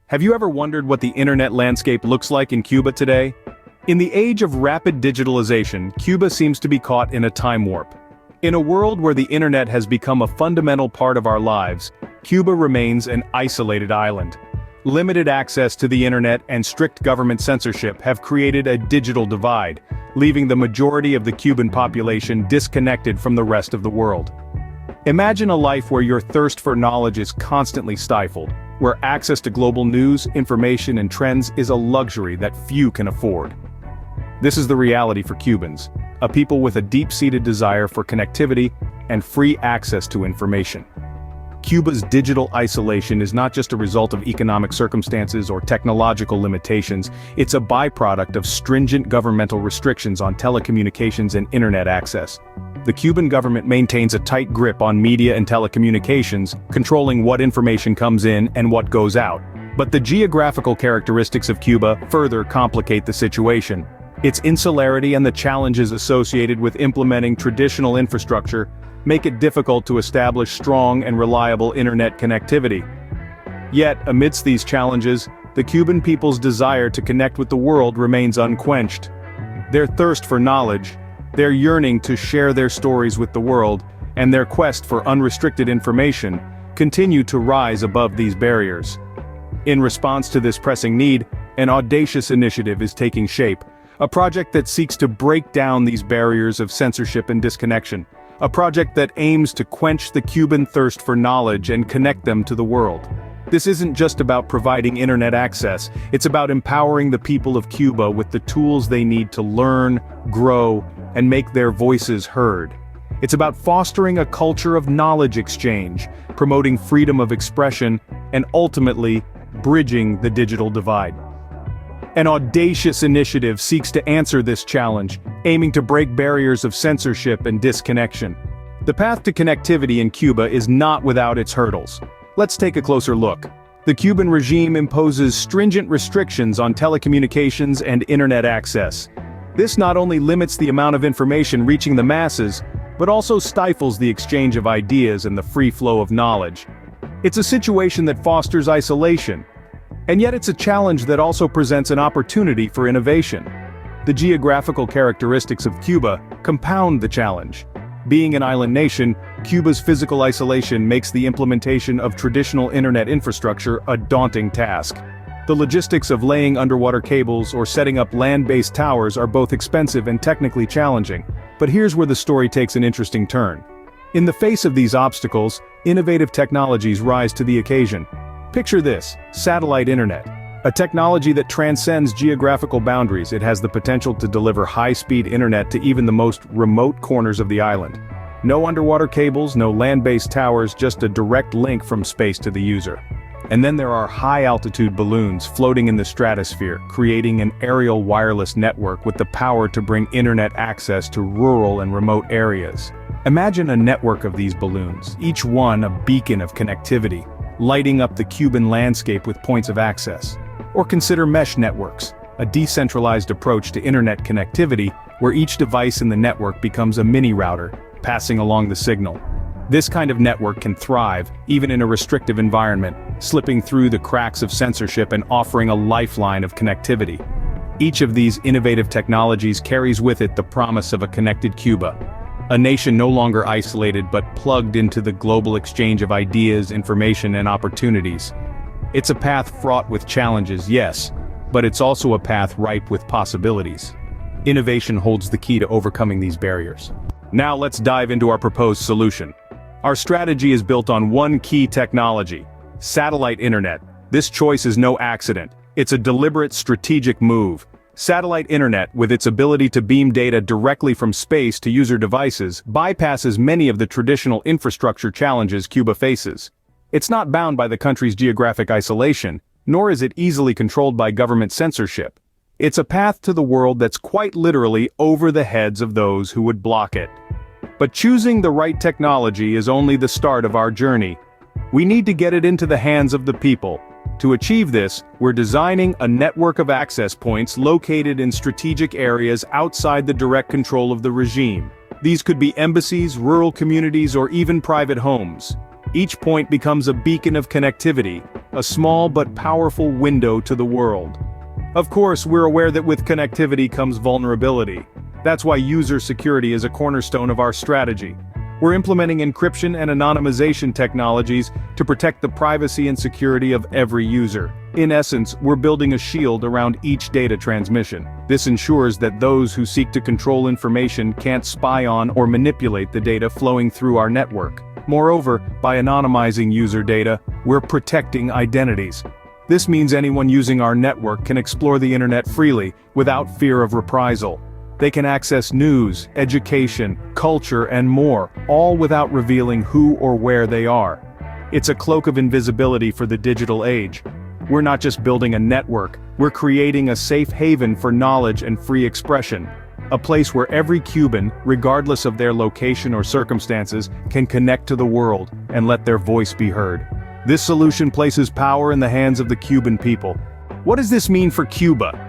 Have you ever wondered what the internet landscape looks like in Cuba today? In the age of rapid digitalization, Cuba seems to be caught in a time warp. In a world where the internet has become a fundamental part of our lives, Cuba remains an isolated island. Limited access to the internet and strict government censorship have created a digital divide, leaving the majority of the Cuban population disconnected from the rest of the world. Imagine a life where your thirst for knowledge is constantly stifled, where access to global news, information, and trends is a luxury that few can afford. This is the reality for Cubans, a people with a deep-seated desire for connectivity and free access to information. Cuba's digital isolation is not just a result of economic circumstances or technological limitations, it's a byproduct of stringent governmental restrictions on telecommunications and internet access. The Cuban government maintains a tight grip on media and telecommunications, controlling what information comes in and what goes out. But the geographical characteristics of Cuba further complicate the situation. Its insularity and the challenges associated with implementing traditional infrastructure make it difficult to establish strong and reliable internet connectivity. Yet, amidst these challenges, the Cuban people's desire to connect with the world remains unquenched. Their thirst for knowledge, their yearning to share their stories with the world, and their quest for unrestricted information continue to rise above these barriers. In response to this pressing need, an audacious initiative is taking shape, a project that seeks to break down these barriers of censorship and disconnection, a project that aims to quench the Cuban thirst for knowledge and connect them to the world. This isn't just about providing internet access, it's about empowering the people of Cuba with the tools they need to learn, grow, and make their voices heard. It's about fostering a culture of knowledge exchange, promoting freedom of expression, and ultimately, bridging the digital divide. An audacious initiative seeks to answer this challenge, aiming to break barriers of censorship and disconnection. The path to connectivity in Cuba is not without its hurdles. Let's take a closer look. The Cuban regime imposes stringent restrictions on telecommunications and internet access. This not only limits the amount of information reaching the masses, but also stifles the exchange of ideas and the free flow of knowledge. It's a situation that fosters isolation. And yet it's a challenge that also presents an opportunity for innovation. The geographical characteristics of Cuba compound the challenge. Being an island nation, Cuba's physical isolation makes the implementation of traditional internet infrastructure a daunting task. The logistics of laying underwater cables or setting up land-based towers are both expensive and technically challenging. But here's where the story takes an interesting turn. In the face of these obstacles, innovative technologies rise to the occasion. Picture this: satellite internet. A technology that transcends geographical boundaries. It has the potential to deliver high-speed internet to even the most remote corners of the island. No underwater cables, no land-based towers, just a direct link from space to the user. And then there are high-altitude balloons floating in the stratosphere, creating an aerial wireless network with the power to bring internet access to rural and remote areas. Imagine a network of these balloons, each one a beacon of connectivity, lighting up the Cuban landscape with points of access. Or consider mesh networks, a decentralized approach to internet connectivity where each device in the network becomes a mini-router, passing along the signal. This kind of network can thrive, even in a restrictive environment, slipping through the cracks of censorship and offering a lifeline of connectivity. Each of these innovative technologies carries with it the promise of a connected Cuba, a nation no longer isolated but plugged into the global exchange of ideas, information, and opportunities. It's a path fraught with challenges, yes, but it's also a path ripe with possibilities. Innovation holds the key to overcoming these barriers. Now let's dive into our proposed solution. Our strategy is built on one key technology: satellite internet. This choice is no accident. It's a deliberate strategic move. Satellite internet, with its ability to beam data directly from space to user devices, bypasses many of the traditional infrastructure challenges Cuba faces. It's not bound by the country's geographic isolation, nor is it easily controlled by government censorship. It's a path to the world that's quite literally over the heads of those who would block it. But choosing the right technology is only the start of our journey. We need to get it into the hands of the people. To achieve this, we're designing a network of access points located in strategic areas outside the direct control of the regime. These could be embassies, rural communities, or even private homes. Each point becomes a beacon of connectivity, a small but powerful window to the world. Of course, we're aware that with connectivity comes vulnerability. That's why user security is a cornerstone of our strategy. We're implementing encryption and anonymization technologies to protect the privacy and security of every user. In essence, we're building a shield around each data transmission. This ensures that those who seek to control information can't spy on or manipulate the data flowing through our network. Moreover, by anonymizing user data, we're protecting identities. This means anyone using our network can explore the internet freely, without fear of reprisal. They can access news, education, culture, and more, all without revealing who or where they are. It's a cloak of invisibility for the digital age. We're not just building a network, we're creating a safe haven for knowledge and free expression. A place where every Cuban, regardless of their location or circumstances, can connect to the world and let their voice be heard. This solution places power in the hands of the Cuban people. What does this mean for Cuba?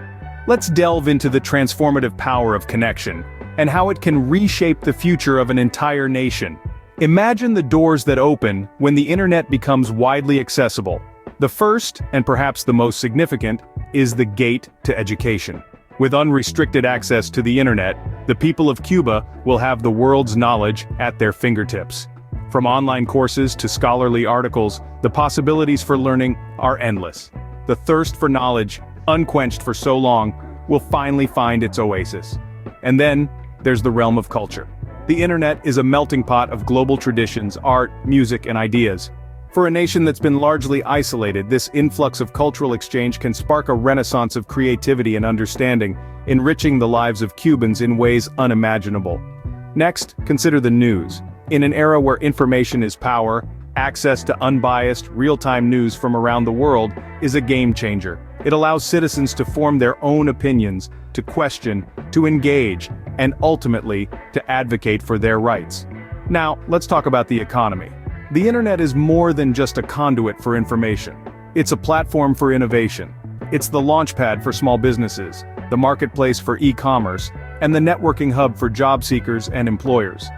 Let's delve into the transformative power of connection, and how it can reshape the future of an entire nation. Imagine the doors that open when the internet becomes widely accessible. The first, and perhaps the most significant, is the gate to education. With unrestricted access to the internet, the people of Cuba will have the world's knowledge at their fingertips. From online courses to scholarly articles, the possibilities for learning are endless. The thirst for knowledge, unquenched for so long, will finally find its oasis. And then, there's the realm of culture. The internet is a melting pot of global traditions, art, music, and ideas. For a nation that's been largely isolated, this influx of cultural exchange can spark a renaissance of creativity and understanding, enriching the lives of Cubans in ways unimaginable. Next, consider the news. In an era where information is power, access to unbiased, real-time news from around the world is a game changer. It allows citizens to form their own opinions, to question, to engage, and ultimately, to advocate for their rights. Now, let's talk about the economy. The internet is more than just a conduit for information. It's a platform for innovation. It's the launchpad for small businesses, the marketplace for e-commerce, and the networking hub for job seekers and employers.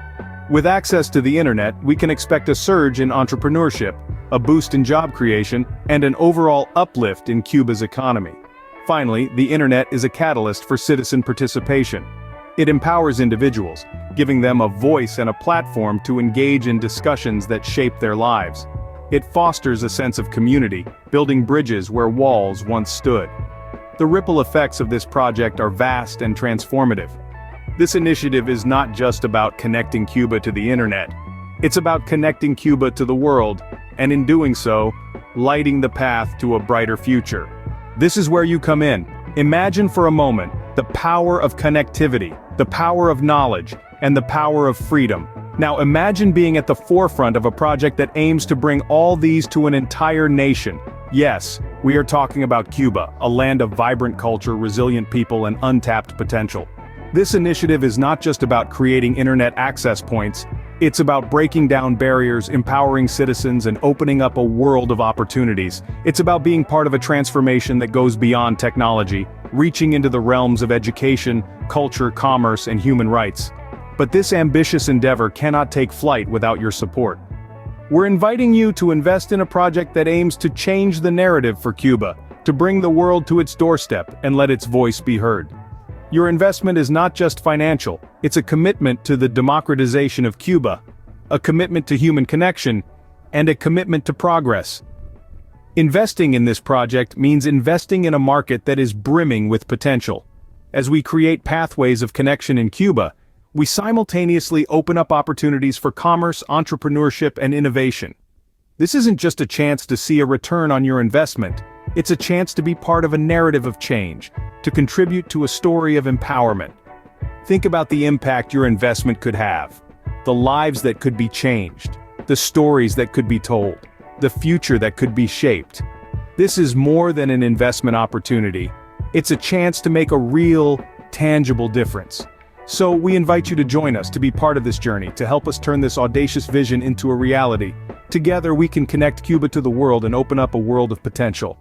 With access to the internet, we can expect a surge in entrepreneurship, a boost in job creation, and an overall uplift in Cuba's economy. Finally, the internet is a catalyst for citizen participation. It empowers individuals, giving them a voice and a platform to engage in discussions that shape their lives. It fosters a sense of community, building bridges where walls once stood. The ripple effects of this project are vast and transformative. This initiative is not just about connecting Cuba to the internet. It's about connecting Cuba to the world, and in doing so, lighting the path to a brighter future. This is where you come in. Imagine for a moment the power of connectivity, the power of knowledge, and the power of freedom. Now imagine being at the forefront of a project that aims to bring all these to an entire nation. Yes, we are talking about Cuba, a land of vibrant culture, resilient people, and untapped potential. This initiative is not just about creating internet access points, it's about breaking down barriers, empowering citizens, and opening up a world of opportunities. It's about being part of a transformation that goes beyond technology, reaching into the realms of education, culture, commerce, and human rights. But this ambitious endeavor cannot take flight without your support. We're inviting you to invest in a project that aims to change the narrative for Cuba, to bring the world to its doorstep and let its voice be heard. Your investment is not just financial, it's a commitment to the democratization of Cuba, a commitment to human connection, and a commitment to progress. Investing in this project means investing in a market that is brimming with potential. As we create pathways of connection in Cuba, we simultaneously open up opportunities for commerce, entrepreneurship, and innovation. This isn't just a chance to see a return on your investment, it's a chance to be part of a narrative of change, to contribute to a story of empowerment. Think about the impact your investment could have, the lives that could be changed, the stories that could be told, the future that could be shaped. This is more than an investment opportunity. It's a chance to make a real, tangible difference. So we invite you to join us to be part of this journey, to help us turn this audacious vision into a reality. Together we can connect Cuba to the world and open up a world of potential.